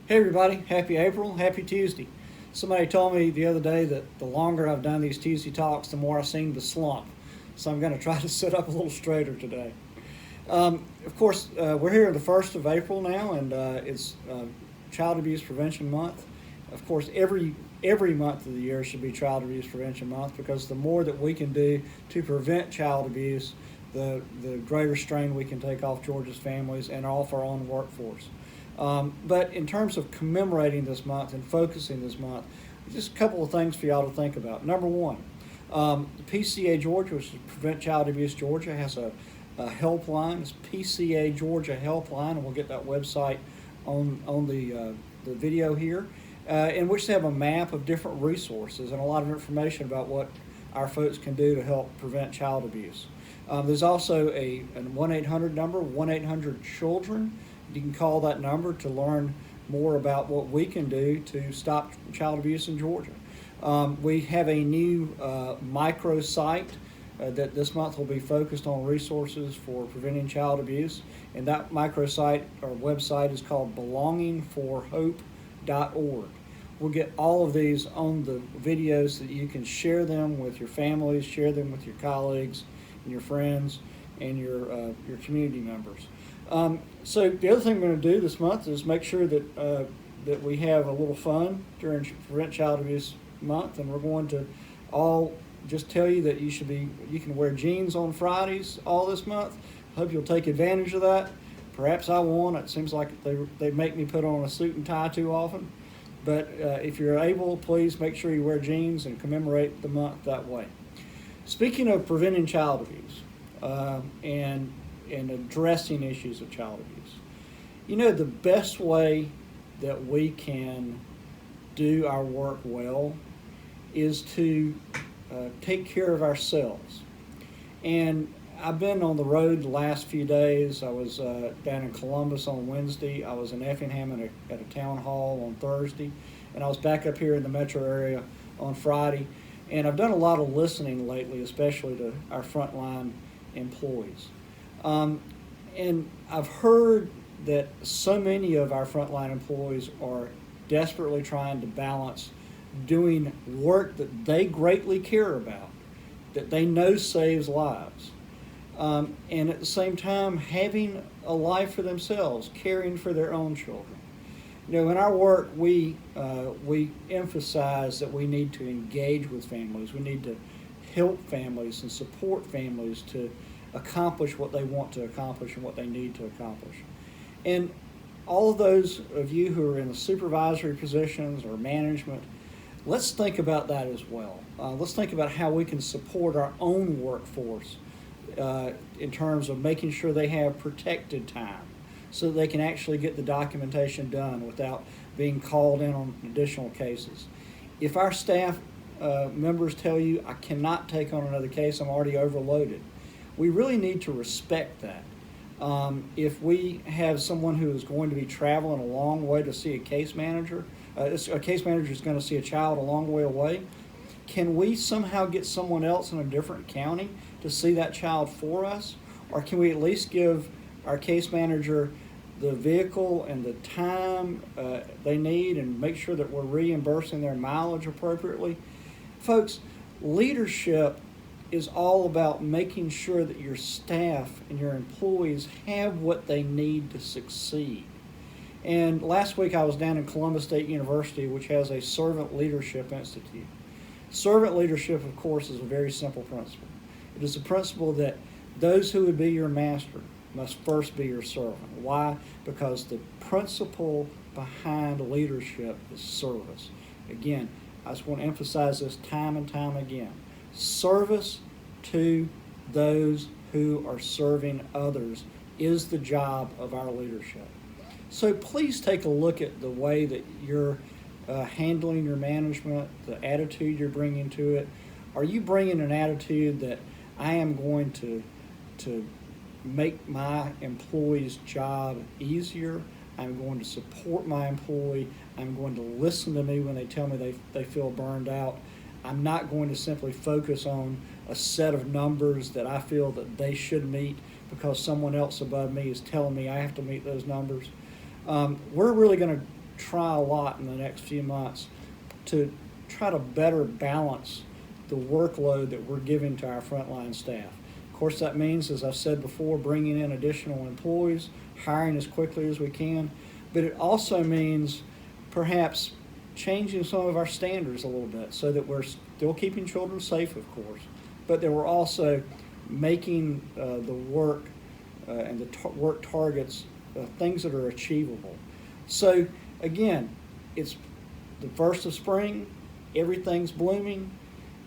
Hey everybody, happy April, happy Tuesday. Somebody told me the other day that the longer I've done these Tuesday talks, the more I seem to slump. So I'm going to try to sit up a little straighter today. Of course, we're here the 1st of April now, and it's Child Abuse Prevention Month. Of course, every month of the year should be Child Abuse Prevention Month because the more that we can do to prevent child abuse, the greater strain we can take off Georgia's families and off our own workforce. But in terms of commemorating this month and focusing this month, just a couple of things for y'all to think about. Number one, the PCA Georgia, which is Prevent Child Abuse Georgia, has a helpline. It's PCA Georgia helpline, and we'll get that website on the video here, in which they have a map of different resources and a lot of information about what our folks can do to help prevent child abuse. There's also a 1-800 number, 1-800-CHILDREN. You can call that number to learn more about what we can do to stop child abuse in Georgia. We have a new microsite that this month will be focused on resources for preventing child abuse. And that microsite or website is called belongingforhope.org. We'll get all of these on the videos so that you can share them with your families, share them with your colleagues and your friends and your community members. So the other thing we're going to do this month is make sure that that we have a little fun during Prevent Child Abuse Month, and we're going to all just tell you that you can wear jeans on Fridays all this month. Hope you'll take advantage of that. Perhaps I won't. It seems like they make me put on a suit and tie too often. But if you're able, please make sure you wear jeans and commemorate the month that way. Speaking of preventing child abuse and addressing issues of child abuse, you know, the best way that we can do our work well is to take care of ourselves. And I've been on the road the last few days. I was down in Columbus on Wednesday. I was in Effingham at a town hall on Thursday. And I was back up here in the metro area on Friday. And I've done a lot of listening lately, especially to our frontline employees. And I've heard that so many of our frontline employees are desperately trying to balance doing work that they greatly care about, that they know saves lives, and at the same time having a life for themselves, caring for their own children. You know, in our work, we emphasize that we need to engage with families. We need to help families and support families to accomplish what they want to accomplish and what they need to accomplish. And all of those of you who are in the supervisory positions or management, let's think about that as well. Let's think about how we can support our own workforce in terms of making sure they have protected time so that they can actually get the documentation done without being called in on additional cases. If our staff members tell you, I cannot take on another case, I'm already overloaded, we really need to respect that. If we have someone who is going to be traveling a long way to see a case manager, a case manager is going to see a child a long way away, can we somehow get someone else in a different county to see that child for us? Or can we at least give our case manager the vehicle and the time they need and make sure that we're reimbursing their mileage appropriately? Folks, leadership is all about making sure that your staff and your employees have what they need to succeed. And last week I was down in Columbus State University, which has a Servant Leadership Institute. Servant leadership, of course, is a very simple principle. It is a principle that those who would be your master must first be your servant. Why? Because the principle behind leadership is service. Again, I just want to emphasize this time and time again. Service to those who are serving others is the job of our leadership. So please take a look at the way that you're handling your management, the attitude you're bringing to it. Are you bringing an attitude that I am going to make my employee's job easier? I'm going to support my employee. I'm going to listen to me when they tell me they feel burned out. I'm not going to simply focus on a set of numbers that I feel that they should meet because someone else above me is telling me I have to meet those numbers. We're really going to try a lot in the next few months to try to better balance the workload that we're giving to our frontline staff. Of course, that means, as I've said before, bringing in additional employees, hiring as quickly as we can, but it also means perhaps changing some of our standards a little bit so that we're still keeping children safe, of course, but that we're also making the work and the work targets things that are achievable. So again, it's the first of spring, everything's blooming.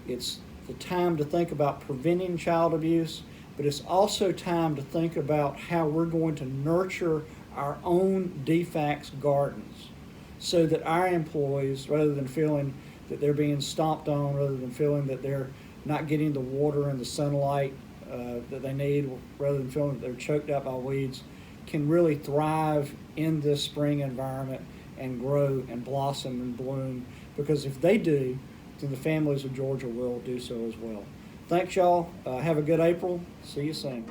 It's the time to think about preventing child abuse, but it's also time to think about how we're going to nurture our own DFACS gardens so that our employees, rather than feeling that they're being stomped on, rather than feeling that they're not getting the water and the sunlight that they need, rather than feeling that they're choked out by weeds, can really thrive in this spring environment and grow and blossom and bloom. Because if they do, then the families of Georgia will do so as well. Thanks, y'all. Have a good April. See you soon.